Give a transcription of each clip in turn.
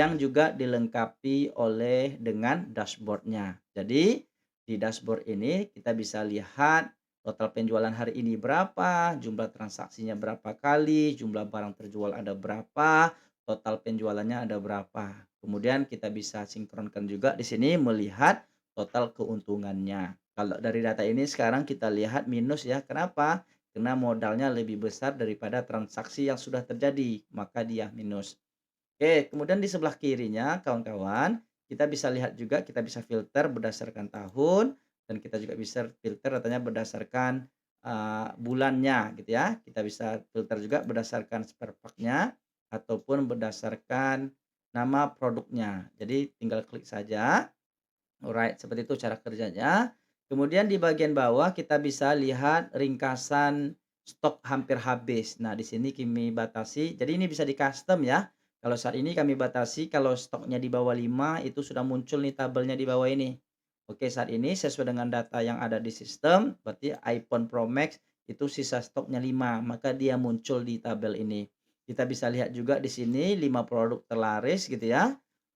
yang juga dilengkapi oleh dengan dashboard-nya. Jadi, di dashboard ini kita bisa lihat total penjualan hari ini berapa, jumlah transaksinya berapa kali, jumlah barang terjual ada berapa, total penjualannya ada berapa. Kemudian kita bisa sinkronkan juga di sini melihat total keuntungannya. Kalau dari data ini sekarang kita lihat minus ya. Kenapa? Karena modalnya lebih besar daripada transaksi yang sudah terjadi, maka dia minus. Oke, kemudian di sebelah kirinya kawan-kawan, kita bisa lihat juga, kita bisa filter berdasarkan tahun, dan kita juga bisa filter datanya berdasarkan, bulannya gitu ya. Kita bisa filter juga berdasarkan spare part-nya, ataupun berdasarkan nama produknya. Jadi tinggal klik saja. Alright, seperti itu cara kerjanya. Kemudian di bagian bawah kita bisa lihat ringkasan stok hampir habis. Nah, di sini kami batasi, jadi ini bisa di-custom ya. Kalau saat ini kami batasi kalau stoknya di bawah 5 itu sudah muncul nih tabelnya di bawah ini. Oke, saat ini sesuai dengan data yang ada di sistem, berarti iPhone Pro Max itu sisa stoknya 5, maka dia muncul di tabel ini. Kita bisa lihat juga di sini 5 produk terlaris gitu ya.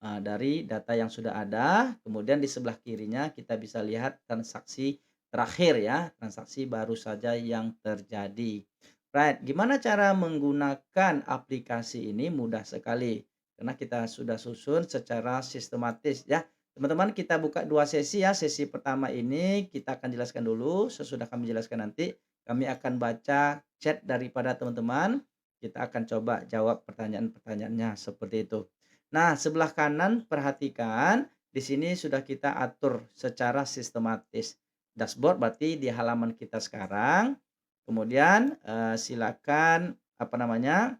Dari data yang sudah ada, kemudian di sebelah kirinya kita bisa lihat transaksi terakhir ya, transaksi baru saja yang terjadi. Right, gimana cara menggunakan aplikasi ini? Mudah sekali, karena kita sudah susun secara sistematis ya. Teman-teman kita buka 2 sesi ya, sesi pertama ini kita akan jelaskan dulu, sesudah kami jelaskan nanti, kami akan baca chat daripada teman-teman, kita akan coba jawab pertanyaan-pertanyaannya, seperti itu. Nah, sebelah kanan perhatikan, di sini sudah kita atur secara sistematis. Dashboard berarti di halaman kita sekarang, kemudian, silakan, apa namanya,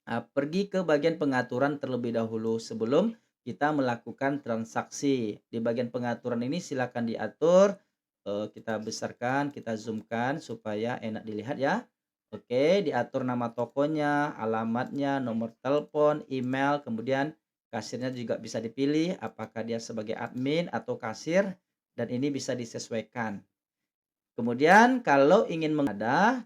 pergi ke bagian pengaturan terlebih dahulu sebelum kita melakukan transaksi. Di bagian pengaturan ini silakan diatur, kita besarkan, kita zoomkan supaya enak dilihat ya. Oke, diatur nama tokonya, alamatnya, nomor telepon, email, kemudian kasirnya juga bisa dipilih apakah dia sebagai admin atau kasir, dan ini bisa disesuaikan. Kemudian kalau ingin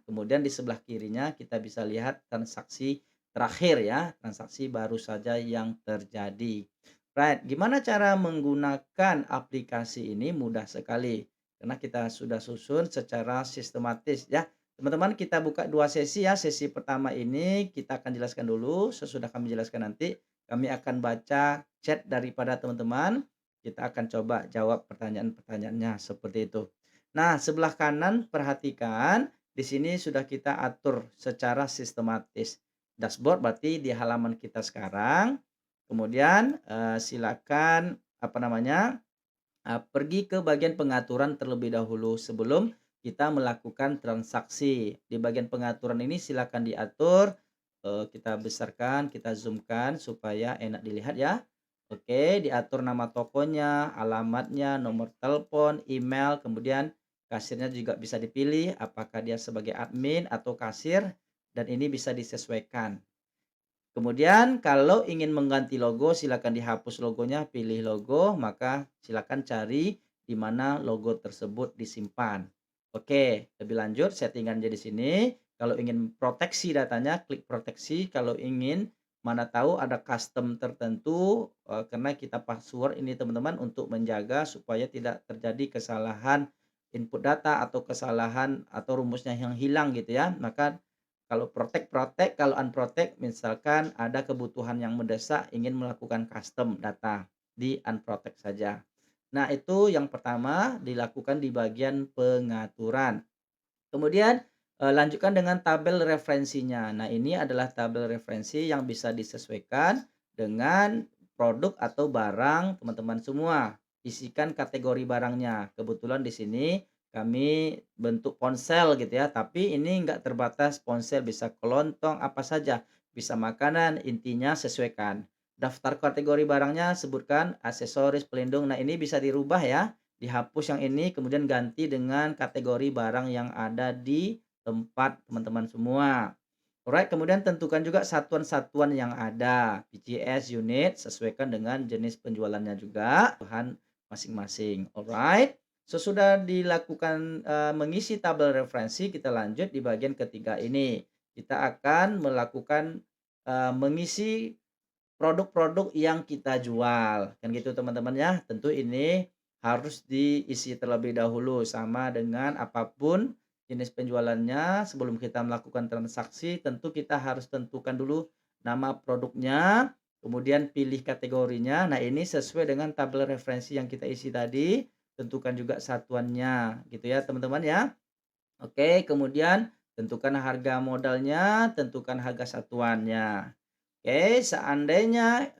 kemudian di sebelah kirinya kita bisa lihat transaksi terakhir ya, transaksi baru saja yang terjadi. Right, gimana cara menggunakan aplikasi ini? Mudah sekali, karena kita sudah susun secara sistematis ya. Teman-teman kita buka 2 sesi ya, sesi pertama ini kita akan jelaskan dulu, sesudah kami jelaskan nanti, kami akan baca chat daripada teman-teman, kita akan coba jawab pertanyaan-pertanyaannya, seperti itu. Nah, sebelah kanan perhatikan, di sini sudah kita atur secara sistematis. Dashboard berarti di halaman kita sekarang, kemudian, silakan, apa namanya, pergi ke bagian pengaturan terlebih dahulu sebelum kita melakukan transaksi. Di bagian pengaturan ini silakan diatur, kita besarkan, kita zoomkan supaya enak dilihat ya. Oke, diatur nama tokonya, alamatnya, nomor telepon, email, kemudian kasirnya juga bisa dipilih apakah dia sebagai admin atau kasir, dan ini bisa disesuaikan. Kemudian kalau ingin mengganti logo silakan dihapus logonya, pilih logo, maka silakan cari di mana logo tersebut disimpan. Oke, lebih lanjut settingannya di sini. Kalau ingin proteksi datanya, klik proteksi. Kalau ingin mana tahu ada custom tertentu, karena kita password ini teman-teman untuk menjaga supaya tidak terjadi kesalahan input data atau kesalahan atau rumusnya yang hilang gitu ya. Maka kalau protect, protect, kalau unprotect misalkan ada kebutuhan yang mendesak ingin melakukan custom data, di unprotect saja. Nah, itu yang pertama dilakukan di bagian pengaturan. Kemudian, lanjutkan dengan tabel referensinya. Nah, ini adalah tabel referensi yang bisa disesuaikan dengan produk atau barang teman-teman semua. Isikan kategori barangnya. Kebetulan di sini kami bentuk ponsel gitu ya, tapi ini enggak terbatas ponsel, bisa kelontong, apa saja, bisa makanan, intinya sesuaikan. Daftar kategori barangnya sebutkan aksesoris, pelindung. Nah, ini bisa dirubah ya. Dihapus yang ini, kemudian ganti dengan kategori barang yang ada di tempat teman-teman semua. Alright, kemudian tentukan juga satuan-satuan yang ada, PCS, unit, sesuaikan dengan jenis penjualannya juga, bahan masing-masing. Alright, sesudah dilakukan mengisi tabel referensi, kita lanjut di bagian ketiga ini. Kita akan melakukan mengisi produk-produk yang kita jual, kan gitu teman-teman ya. Tentu ini harus diisi terlebih dahulu sama dengan apapun jenis penjualannya sebelum kita melakukan transaksi tentu kita harus tentukan dulu nama produknya, kemudian pilih kategorinya. Nah, ini sesuai dengan tabel referensi yang kita isi tadi, tentukan juga satuannya gitu ya teman-teman ya. Oke, kemudian tentukan harga modalnya, tentukan harga satuannya. Oke, seandainya,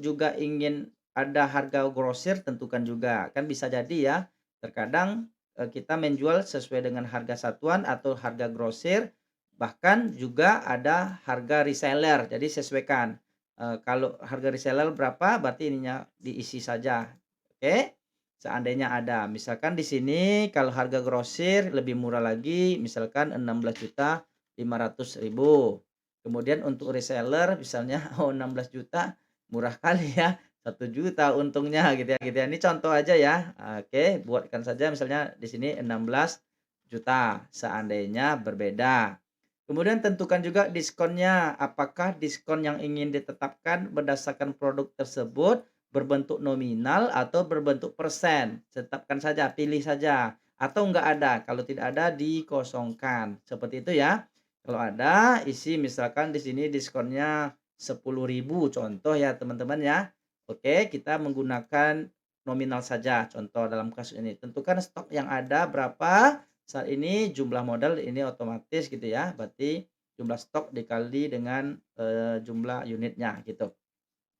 juga ingin ada harga grosir tentukan juga. Kan bisa jadi ya, terkadang, kita menjual sesuai dengan harga satuan atau harga grosir, bahkan juga ada harga reseller. Jadi sesuaikan, kalau harga reseller berapa, berarti ininya diisi saja. Oke, seandainya ada. Misalkan di sini kalau harga grosir lebih murah lagi, misalkan 16.500.000. Kemudian untuk reseller misalnya, oh 16 juta murah kali ya, 1 juta untungnya gitu ya. Ini contoh aja ya, oke buatkan saja misalnya di sini 16 juta seandainya berbeda. Kemudian tentukan juga diskonnya, apakah diskon yang ingin ditetapkan berdasarkan produk tersebut berbentuk nominal atau berbentuk persen, tetapkan saja, pilih saja, atau enggak ada, kalau tidak ada dikosongkan, seperti itu ya. Kalau ada, isi misalkan di sini diskonnya 10.000 contoh ya teman-teman ya. Oke, kita menggunakan nominal saja contoh dalam kasus ini. Tentukan stok yang ada berapa, saat ini jumlah modal ini otomatis gitu ya, berarti jumlah stok dikali dengan, jumlah unitnya gitu.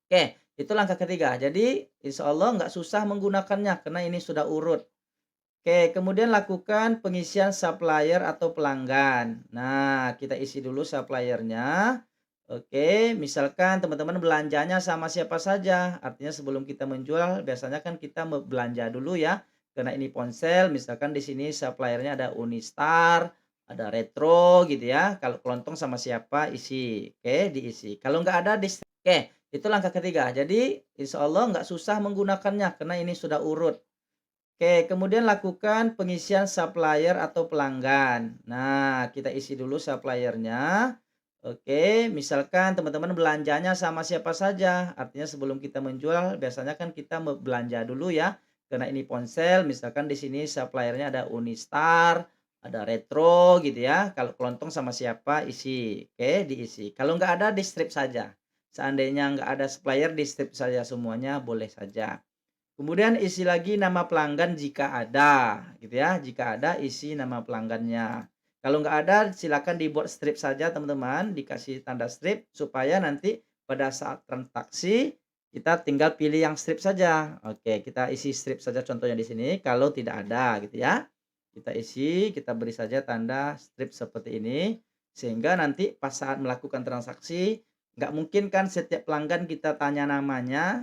Oke, itu langkah ketiga. Jadi insya Allah nggak susah menggunakannya karena ini sudah urut. Oke, kemudian lakukan pengisian supplier atau pelanggan. Nah, kita isi dulu suppliernya. Oke, misalkan teman-teman belanjanya sama siapa saja. Artinya sebelum kita menjual, biasanya kan kita belanja dulu ya. Karena ini ponsel, misalkan di sini suppliernya ada Unistar, ada Retro gitu ya. Kalau kelontong sama siapa, isi. Oke, diisi. Kalau nggak ada, Oke, itu langkah ketiga. Jadi, insya Allah nggak susah menggunakannya karena ini sudah urut. Oke, kemudian lakukan pengisian supplier atau pelanggan. Nah, kita isi dulu suppliernya. Oke, misalkan teman-teman belanjanya sama siapa saja. Artinya sebelum kita menjual, biasanya kan kita belanja dulu ya. Karena ini ponsel, misalkan di sini suppliernya ada Unistar, ada Retro gitu ya. Kalau kelontong sama siapa, isi. Oke, diisi. Kalau nggak ada, di strip saja. Seandainya nggak ada supplier, di strip saja semuanya, boleh saja. Kemudian isi lagi nama pelanggan jika ada, gitu ya. Jika ada isi nama pelanggannya. Kalau nggak ada silakan dibuat strip saja teman-teman, dikasih tanda strip supaya nanti pada saat transaksi kita tinggal pilih yang strip saja. Oke, kita isi strip saja contohnya di sini kalau tidak ada gitu ya. Kita isi, kita beri saja tanda strip seperti ini sehingga nanti pas saat melakukan transaksi nggak mungkin kan setiap pelanggan kita tanya namanya,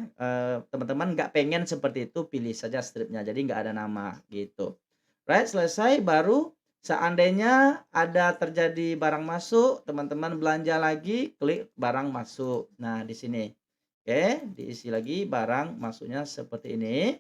teman-teman nggak pengen seperti itu, pilih saja stripnya, jadi nggak ada nama, gitu. Right, selesai baru seandainya ada terjadi barang masuk, teman-teman belanja lagi, klik barang masuk. Nah, di sini. Oke, diisi lagi barang masuknya seperti ini.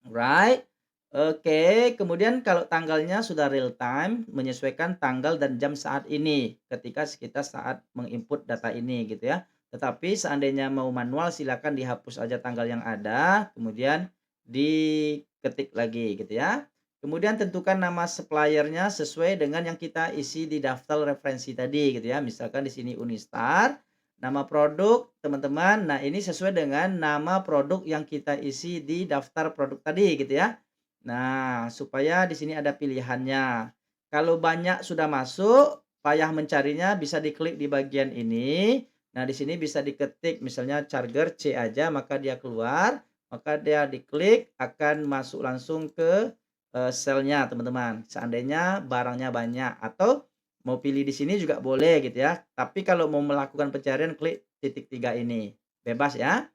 Right. Oke, kemudian kalau tanggalnya sudah real time, menyesuaikan tanggal dan jam saat ini, ketika kita saat menginput data ini gitu ya. Tetapi seandainya mau manual silakan dihapus aja tanggal yang ada, kemudian diketik lagi gitu ya. Kemudian tentukan nama suppliernya sesuai dengan yang kita isi di daftar referensi tadi gitu ya. Misalkan di sini Unistar, nama produk, teman-teman, nah ini sesuai dengan nama produk yang kita isi di daftar produk tadi gitu ya. Nah, supaya di sini ada pilihannya. Kalau banyak sudah masuk, payah mencarinya bisa diklik di bagian ini. Nah, di sini bisa diketik misalnya charger C aja maka dia keluar, maka dia diklik akan masuk langsung ke, selnya teman-teman. Seandainya barangnya banyak atau mau pilih di sini juga boleh gitu ya, tapi kalau mau melakukan pencarian klik titik 3 ini, bebas ya.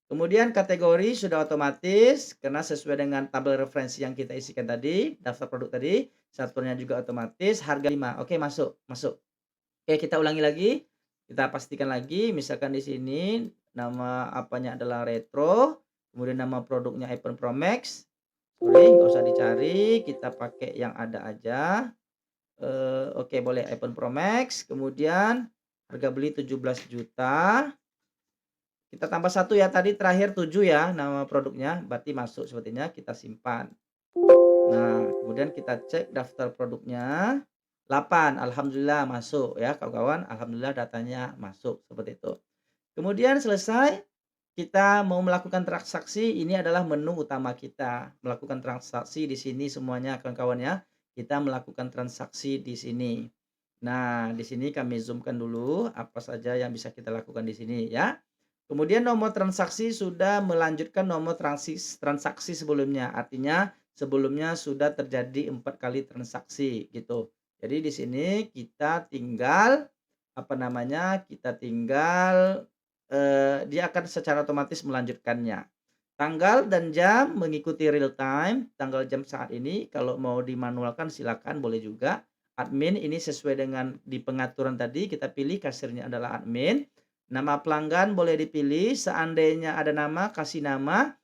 Kemudian kategori sudah otomatis karena sesuai dengan tabel referensi yang kita isikan tadi, daftar produk tadi, satuannya juga otomatis, harga 5 oke masuk masuk. Oke kita ulangi lagi, kita pastikan lagi misalkan di sini nama apanya adalah Retro, kemudian nama produknya iPhone Pro Max, sorry nggak usah dicari, kita pakai yang ada aja. Oke boleh iPhone Pro Max, kemudian harga beli 17 juta. kita tambah satu ya, tadi terakhir 7 ya nama produknya, berarti masuk sepertinya, kita simpan. Nah, kemudian kita cek daftar produknya, 8, alhamdulillah masuk ya kawan-kawan, alhamdulillah datanya masuk, seperti itu. Kemudian selesai, kita mau melakukan transaksi, ini adalah menu utama kita. Melakukan transaksi di sini semuanya kawan-kawan ya. Kita melakukan transaksi di sini. Nah, di sini kami zoomkan dulu apa saja yang bisa kita lakukan di sini ya. Kemudian nomor transaksi sudah melanjutkan nomor transaksi sebelumnya. Artinya sebelumnya sudah terjadi 4 kali transaksi gitu. Jadi di sini kita tinggal apa namanya, kita tinggal dia akan secara otomatis melanjutkannya. Tanggal dan jam mengikuti real time, tanggal jam saat ini, kalau mau dimanualkan silakan boleh juga. Admin ini sesuai dengan di pengaturan tadi, kita pilih kasirnya adalah admin. Nama pelanggan boleh dipilih, seandainya ada nama, kasih nama.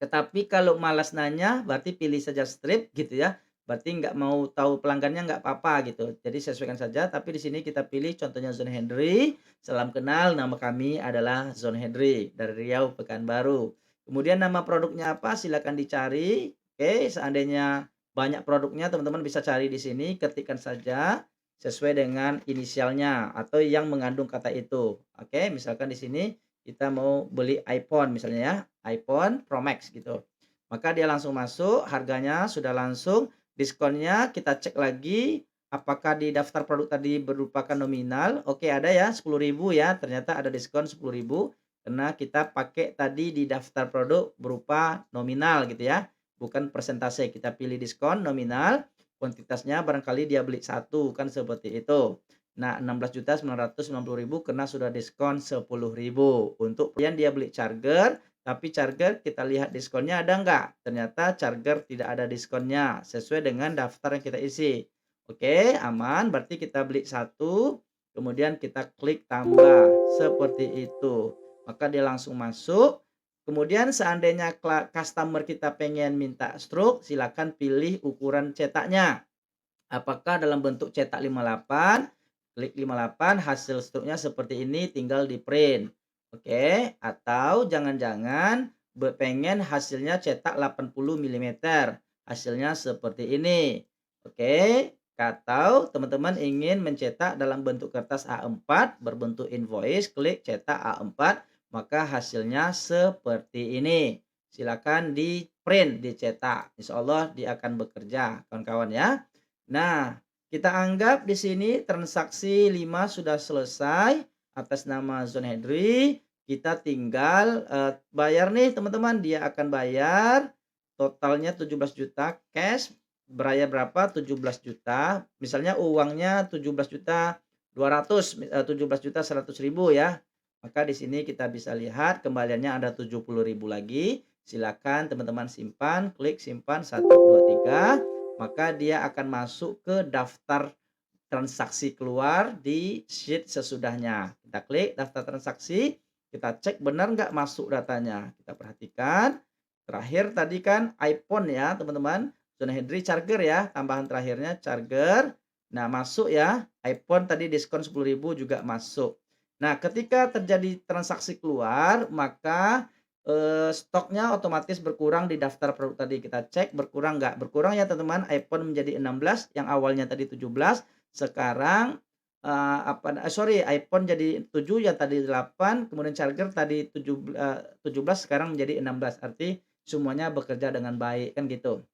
Tetapi kalau malas nanya, berarti pilih saja strip gitu ya. Berarti nggak mau tahu pelanggannya nggak apa-apa gitu. Jadi sesuaikan saja, tapi di sini kita pilih contohnya Zon Hendry, salam kenal, nama kami adalah Zon Hendry dari Riau, Pekanbaru. Kemudian nama produknya apa, silakan dicari. Oke, seandainya banyak produknya, teman-teman bisa cari di sini, ketikkan saja sesuai dengan inisialnya atau yang mengandung kata itu. Oke, misalkan di sini kita mau beli iPhone misalnya ya, iPhone Pro Max gitu. Maka dia langsung masuk, harganya sudah langsung, diskonnya kita cek lagi apakah di daftar produk tadi merupakan nominal. Oke, ada ya 10.000 ya, ternyata ada diskon 10.000 karena kita pakai tadi di daftar produk berupa nominal gitu ya, bukan persentase. Kita pilih diskon nominal, kuantitasnya barangkali dia beli satu kan seperti itu. Nah, 16.990.000 karena sudah diskon 10.000. Untuk kemudian dia beli charger, tapi charger kita lihat diskonnya ada nggak? Ternyata charger tidak ada diskonnya, sesuai dengan daftar yang kita isi. Oke, aman, berarti kita beli satu, kemudian kita klik tambah, seperti itu. Maka dia langsung masuk. Kemudian seandainya customer kita pengen minta stroke, silakan pilih ukuran cetaknya. Apakah dalam bentuk cetak 58, klik 58, hasil struknya seperti ini tinggal di-print. Oke, atau jangan-jangan pengen hasilnya cetak 80 milimeter, hasilnya seperti ini. Oke, atau teman-teman ingin mencetak dalam bentuk kertas A4 berbentuk invoice, klik cetak A4, maka hasilnya seperti ini. Silakan di-print, dicetak. Insya Allah dia akan bekerja, kawan-kawan ya. Nah, kita anggap di sini transaksi 5 sudah selesai atas nama Zon Hendry. Kita tinggal, bayar nih teman-teman, dia akan bayar totalnya 17 juta cash, beraya berapa? 17 juta. Misalnya uangnya 17.200.000, 17.100.000 ya. Maka di sini kita bisa lihat kembaliannya ada 70.000 lagi. Silakan teman-teman simpan, klik simpan 1, 2, 3. Maka dia akan masuk ke daftar transaksi keluar di sheet sesudahnya. Kita klik daftar transaksi, kita cek benar nggak masuk datanya. Kita perhatikan, terakhir tadi kan iPhone ya teman-teman, Zona Hendry charger ya, tambahan terakhirnya charger. Nah masuk ya, iPhone tadi diskon 10.000 juga masuk. Nah ketika terjadi transaksi keluar, maka stoknya otomatis berkurang di daftar produk tadi. Kita cek berkurang nggak? Berkurang ya teman-teman, iPhone menjadi 16 yang awalnya tadi 17, sekarang, iPhone jadi 7 yang tadi 8, kemudian charger tadi 17 sekarang menjadi 16, arti semuanya bekerja dengan baik, kan gitu.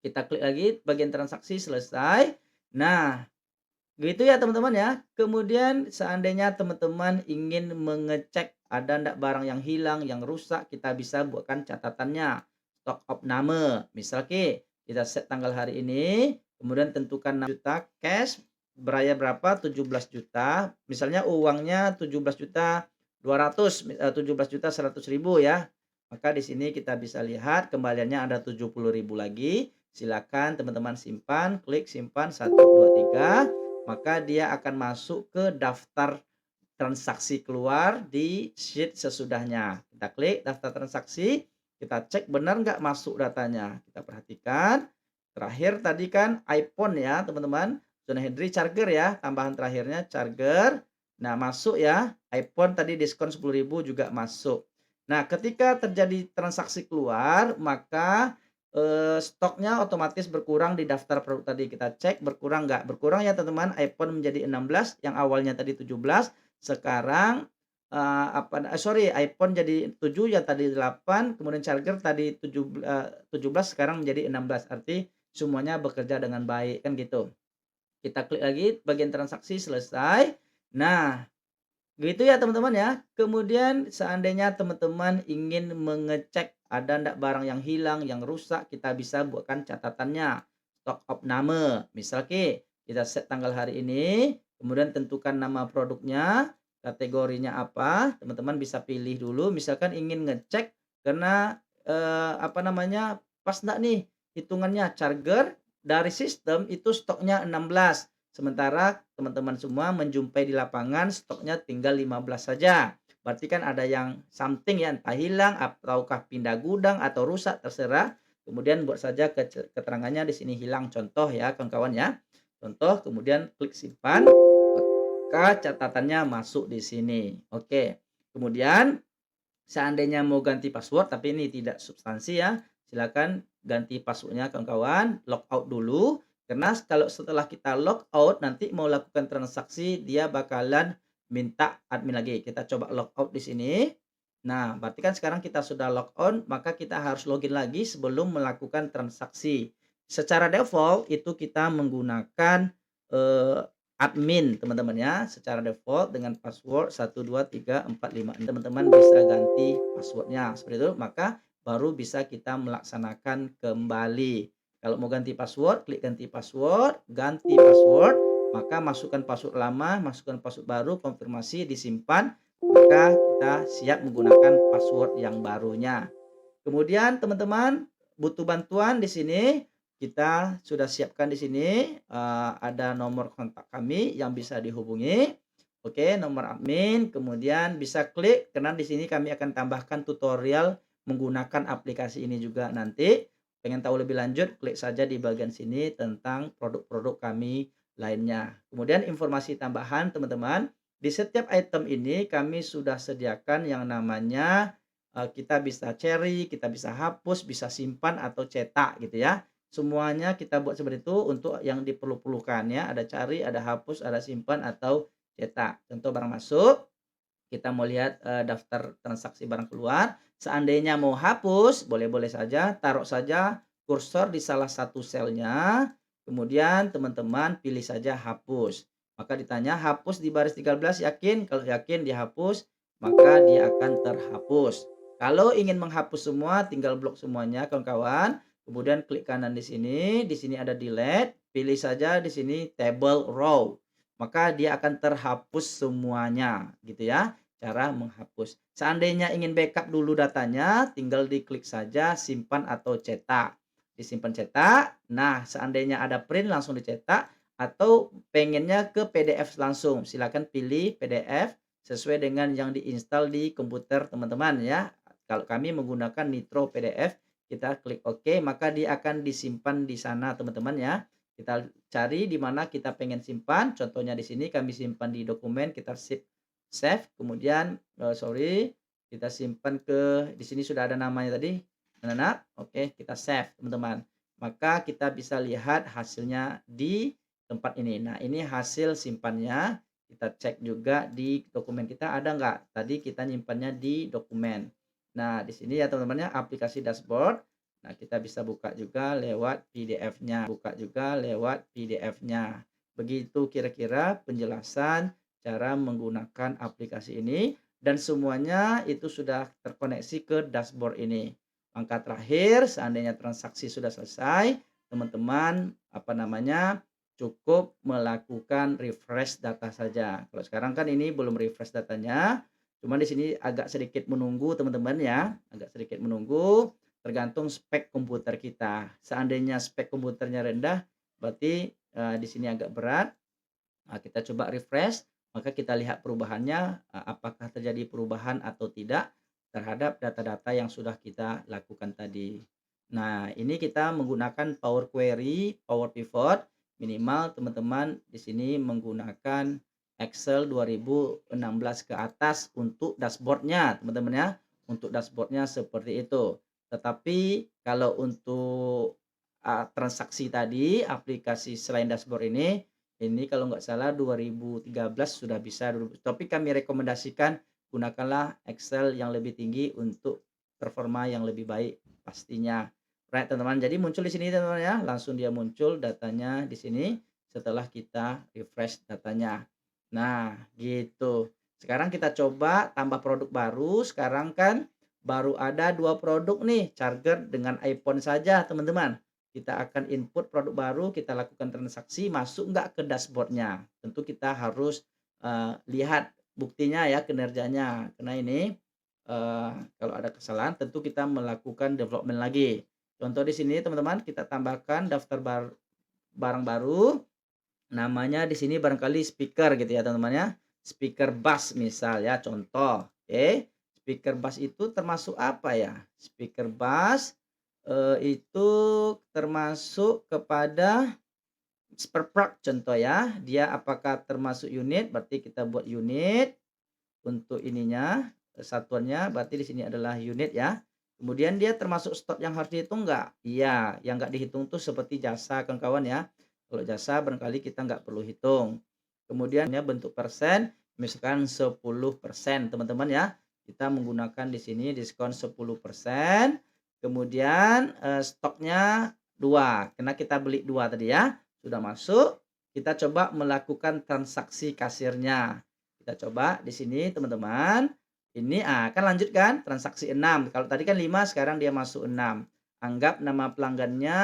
Kita klik lagi bagian transaksi selesai. Nah, gitu ya teman-teman ya. Kemudian seandainya teman-teman ingin mengecek ada ndak barang yang hilang, yang rusak, kita bisa buatkan catatannya. Stock of nama. Misal kita set tanggal hari ini, kemudian tentukan 6 juta cash, beraya berapa? 17 juta. Misalnya uangnya 17.200.000, 17.100.000 ya. Maka di sini kita bisa lihat kembaliannya ada 70.000 lagi. Silakan teman-teman simpan, klik simpan 1, 2, 3. Maka dia akan masuk ke daftar transaksi keluar di sheet sesudahnya. Kita klik daftar transaksi, kita cek benar nggak masuk datanya. Kita perhatikan, terakhir tadi kan iPhone ya teman-teman, Zona Hendry charger ya, tambahan terakhirnya charger. Nah, masuk ya, iPhone tadi diskon 10.000 juga masuk. Nah, ketika terjadi transaksi keluar, maka, stoknya otomatis berkurang di daftar produk tadi. Kita cek berkurang nggak? Berkurang ya teman-teman, iPhone menjadi 16, yang awalnya tadi 17, sekarang, iPhone jadi 7, yang tadi 8, kemudian charger tadi 17, sekarang menjadi 16, arti semuanya bekerja dengan baik, kan gitu. Kita klik lagi bagian transaksi, selesai. Nah, gitu ya teman-teman ya. Kemudian seandainya teman-teman ingin mengecek ada ndak barang yang hilang, yang rusak, kita bisa buatkan catatannya. Stock of nama. Misal kita set tanggal hari ini, kemudian tentukan nama produknya, kategorinya apa, teman-teman bisa pilih dulu. Misalkan ingin ngecek karena pas ndak nih hitungannya charger dari sistem itu stoknya 16. Sementara teman-teman semua menjumpai di lapangan stoknya tinggal 15 saja. Berarti kan ada yang something ya, entah hilang ataukah pindah gudang atau rusak terserah. Kemudian buat saja keterangannya di sini hilang contoh ya kawan-kawan ya. Contoh kemudian klik simpan, maka catatannya masuk di sini. Oke. Kemudian seandainya mau ganti password tapi ini tidak substansi ya, silakan ganti password kawan-kawan, logout dulu, karena kalau setelah kita logout nanti mau lakukan transaksi dia bakalan minta admin lagi. Kita coba logout di sini. Nah, berarti kan sekarang kita sudah log on, maka kita harus login lagi sebelum melakukan transaksi. Secara default itu kita menggunakan, eee, admin teman-teman ya, secara default dengan password 12345. Teman-teman bisa ganti password-nya, seperti itu, maka baru bisa kita melaksanakan kembali. Kalau mau ganti password, klik ganti password, maka masukkan password lama, masukkan password baru, konfirmasi, disimpan, maka kita siap menggunakan password yang barunya. Kemudian teman-teman butuh bantuan di sini, kita sudah siapkan di sini, ada nomor kontak kami yang bisa dihubungi. Oke, nomor admin, kemudian bisa klik karena di sini kami akan tambahkan tutorial menggunakan aplikasi ini juga nanti. Pengen tahu lebih lanjut, klik saja di bagian sini tentang produk-produk kami lainnya. Kemudian informasi tambahan teman-teman, di setiap item ini kami sudah sediakan yang namanya kita bisa cherry, kita bisa hapus, bisa simpan atau cetak gitu ya. Semuanya kita buat seperti itu untuk yang diperlukan ya, ada cari, ada hapus, ada simpan atau cetak. Contoh barang masuk, kita mau lihat, daftar transaksi barang keluar, seandainya mau hapus, boleh-boleh saja, taruh saja kursor di salah satu selnya, kemudian teman-teman pilih saja hapus. Maka ditanya, "Hapus di baris 13 yakin?" Kalau yakin dihapus, maka dia akan terhapus. Kalau ingin menghapus semua, tinggal blok semuanya kawan-kawan, kemudian klik kanan di sini ada delete, pilih saja di sini table row, maka dia akan terhapus semuanya, gitu ya. Cara menghapus. Seandainya ingin backup dulu datanya, tinggal diklik saja simpan atau cetak. Disimpan cetak. Nah, seandainya ada print langsung dicetak atau pengennya ke PDF langsung, silakan pilih PDF sesuai dengan yang diinstal di komputer teman-teman ya. Kalau kami menggunakan Nitro PDF, kita klik OK, maka dia akan disimpan di sana teman-teman ya. Kita cari di mana kita pengen simpan, contohnya di sini kami simpan di dokumen, kita save, kemudian, kita simpan di sini sudah ada namanya tadi, anak-anak, oke kita save teman-teman. Maka kita bisa lihat hasilnya di tempat ini. Nah ini hasil simpannya, kita cek juga di dokumen kita ada nggak, tadi kita nyimpannya di dokumen. Nah di sini ya teman-teman ya aplikasi dashboard, nah kita bisa buka juga lewat PDF-nya. Begitu kira-kira penjelasan cara menggunakan aplikasi ini dan semuanya itu sudah terkoneksi ke dashboard ini. Langkah terakhir seandainya transaksi sudah selesai, teman-teman cukup melakukan refresh data saja. Kalau sekarang kan ini belum refresh datanya, cuman di sini agak sedikit menunggu teman-teman ya, agak sedikit menunggu tergantung spek komputer kita. Seandainya spek komputernya rendah, berarti di sini agak berat. Nah, kita coba refresh, maka kita lihat perubahannya, apakah terjadi perubahan atau tidak terhadap data-data yang sudah kita lakukan tadi. Nah, ini kita menggunakan Power Query, Power Pivot, minimal teman-teman di sini menggunakan Excel 2016 ke atas untuk dashboard-nya, teman-teman ya. Untuk dashboard-nya seperti itu. Tetapi kalau untuk, transaksi tadi, aplikasi selain dashboard ini kalau nggak salah 2013 sudah bisa dulu. Tapi kami rekomendasikan gunakanlah Excel yang lebih tinggi untuk performa yang lebih baik pastinya. Right, teman-teman. Jadi muncul di sini teman-teman ya, langsung dia muncul datanya di sini setelah kita refresh datanya. Nah, gitu. Sekarang kita coba tambah produk baru. Sekarang kan baru ada 2 produk nih, charger dengan iPhone saja, teman-teman. Kita akan input produk baru, kita lakukan transaksi, masuk nggak ke dashboard-nya. Tentu kita harus, lihat buktinya ya, kinerjanya. Karena ini, kalau ada kesalahan tentu kita melakukan development lagi. Contoh di sini teman-teman, kita tambahkan daftar barang baru. Namanya di sini barangkali speaker gitu ya teman-teman ya, speaker bass misal ya contoh, oke. Speaker bass itu termasuk apa ya? Speaker bass, itu termasuk kepada spare part contoh ya, dia apakah termasuk unit, berarti kita buat unit untuk ininya, satuannya berarti di sini adalah unit ya. Kemudian dia termasuk stok yang harus dihitung nggak? Iya, yang nggak dihitung tuh seperti jasa kawan-kawan ya. Kalau jasa barangkali kita nggak perlu hitung. Kemudian ya bentuk persen, misalkan 10% teman-teman ya. Kita menggunakan di sini diskon 10%. Kemudian, stoknya 2 karena kita beli 2 tadi ya, sudah masuk, kita coba melakukan transaksi kasirnya. Kita coba di sini teman-teman, ini, kan lanjut kan transaksi 6. Kalau tadi kan 5 sekarang dia masuk 6. Anggap nama pelanggannya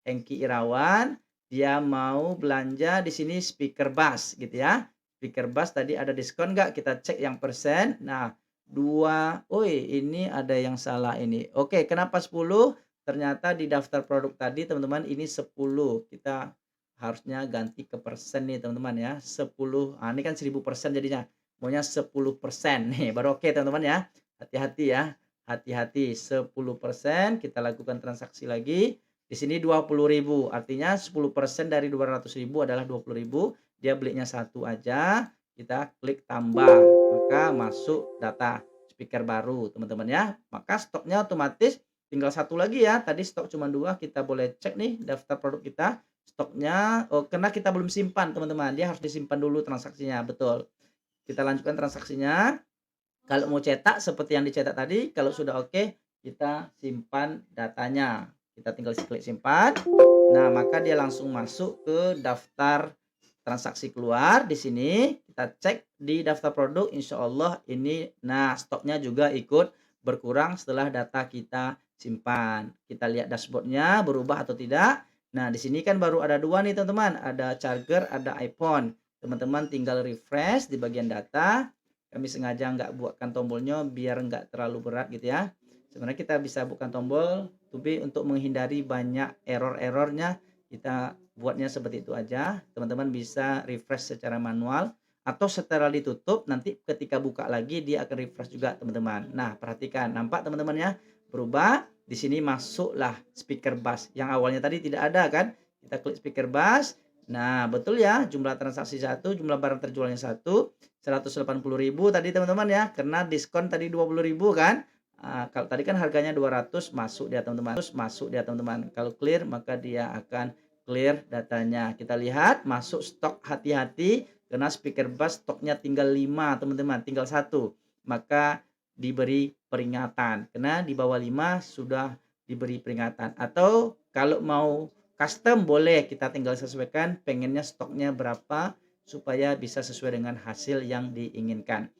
Hengki Irawan, dia mau belanja di sini speaker bass gitu ya. Speaker bass tadi ada diskon nggak? Kita cek yang persen. Nah, 2, ini ada yang salah ini. Oke, kenapa 10? Ternyata di daftar produk tadi teman-teman ini 10. Kita harusnya ganti ke persen nih teman-teman ya, 10, ini kan 1000% jadinya, maunya 10% nih baru oke teman-teman ya. Hati-hati ya, hati-hati 10% kita lakukan transaksi lagi, di sini 20.000 artinya 10% dari 200.000 adalah 20.000, dia belinya satu aja, kita klik tambah, maka masuk data speaker baru teman-teman ya. Maka stoknya otomatis tinggal satu lagi ya, tadi stok cuma 2 kita boleh cek nih daftar produk kita. Stoknya, karena kita belum simpan teman-teman, dia harus disimpan dulu transaksinya, betul. Kita lanjutkan transaksinya, kalau mau cetak seperti yang dicetak tadi, kalau sudah oke, kita simpan datanya. Kita tinggal klik simpan. Nah, maka dia langsung masuk ke daftar transaksi keluar. Di sini kita cek di daftar produk, insya Allah ini, nah stoknya juga ikut berkurang setelah data kita simpan. Kita lihat dashboardnya berubah atau tidak. Nah, di sini kan baru ada 2 nih teman-teman, ada charger, ada iPhone. Teman-teman tinggal refresh di bagian data. Kami sengaja nggak buatkan tombolnya biar nggak terlalu berat gitu ya. Sebenarnya kita bisa bukan tombol, tapi untuk menghindari banyak error-errornya kita buatnya seperti itu aja. Teman-teman bisa refresh secara manual atau setelah ditutup nanti ketika buka lagi dia akan refresh juga teman-teman. Nah, perhatikan, nampak teman-teman ya, berubah. Di sini masuklah speaker bass yang awalnya tadi tidak ada kan. Kita klik speaker bass. Nah, betul ya, jumlah transaksi satu, jumlah barang terjualnya satu, 180.000 tadi teman-teman ya, karena diskon tadi 20.000 kan. Kalau tadi kan harganya 200 masuk dia teman-teman, terus masuk dia teman-teman. Kalau clear maka dia akan clear datanya. Kita lihat masuk stok, hati-hati karena speaker bass stoknya tinggal 5 teman-teman, tinggal satu. Maka diberi peringatan. Karena di bawah 5 sudah diberi peringatan. Atau kalau mau custom boleh kita tinggal sesuaikan pengennya stoknya berapa supaya bisa sesuai dengan hasil yang diinginkan.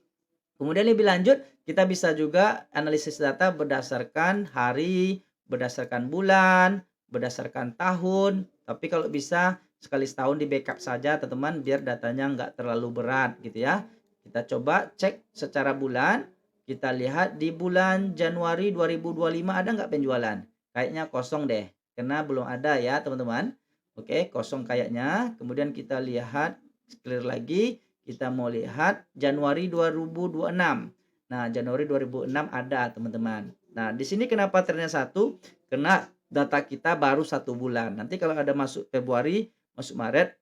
Kemudian lebih lanjut, kita bisa juga analisis data berdasarkan hari, berdasarkan bulan, berdasarkan tahun. Tapi kalau bisa sekali setahun di backup saja teman-teman biar datanya nggak terlalu berat gitu ya. Kita coba cek secara bulan. Kita lihat di bulan Januari 2025 ada nggak penjualan? Kayaknya kosong deh. Karena belum ada ya teman-teman. Oke, kosong kayaknya. Kemudian kita lihat clear lagi, kita mau lihat Januari 2026. Nah, Januari 2006 ada, teman-teman. Nah, di sini kenapa ternyata satu? Karena data kita baru 1 bulan. Nanti kalau ada masuk Februari, masuk Maret,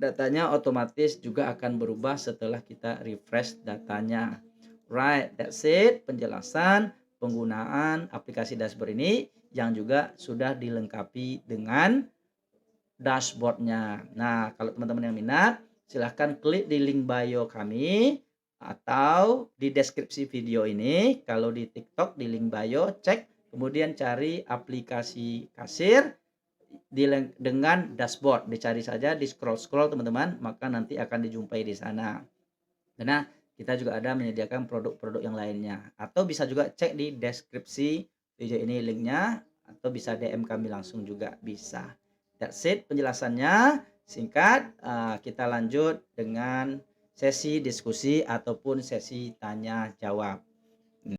datanya otomatis juga akan berubah setelah kita refresh datanya. Right, that's it penjelasan penggunaan aplikasi dashboard ini yang juga sudah dilengkapi dengan dashboardnya. Nah, kalau teman-teman yang minat, silahkan klik di link bio kami atau di deskripsi video ini. Kalau di TikTok di link bio, cek kemudian cari aplikasi kasir dengan dashboard. Dicari saja, di scroll-scroll teman-teman, maka nanti akan dijumpai di sana. Karena kita juga ada menyediakan produk-produk yang lainnya. Atau bisa juga cek di deskripsi video ini linknya, atau bisa DM kami langsung juga bisa. That's it penjelasannya. Singkat, kita lanjut dengan sesi diskusi ataupun sesi tanya jawab.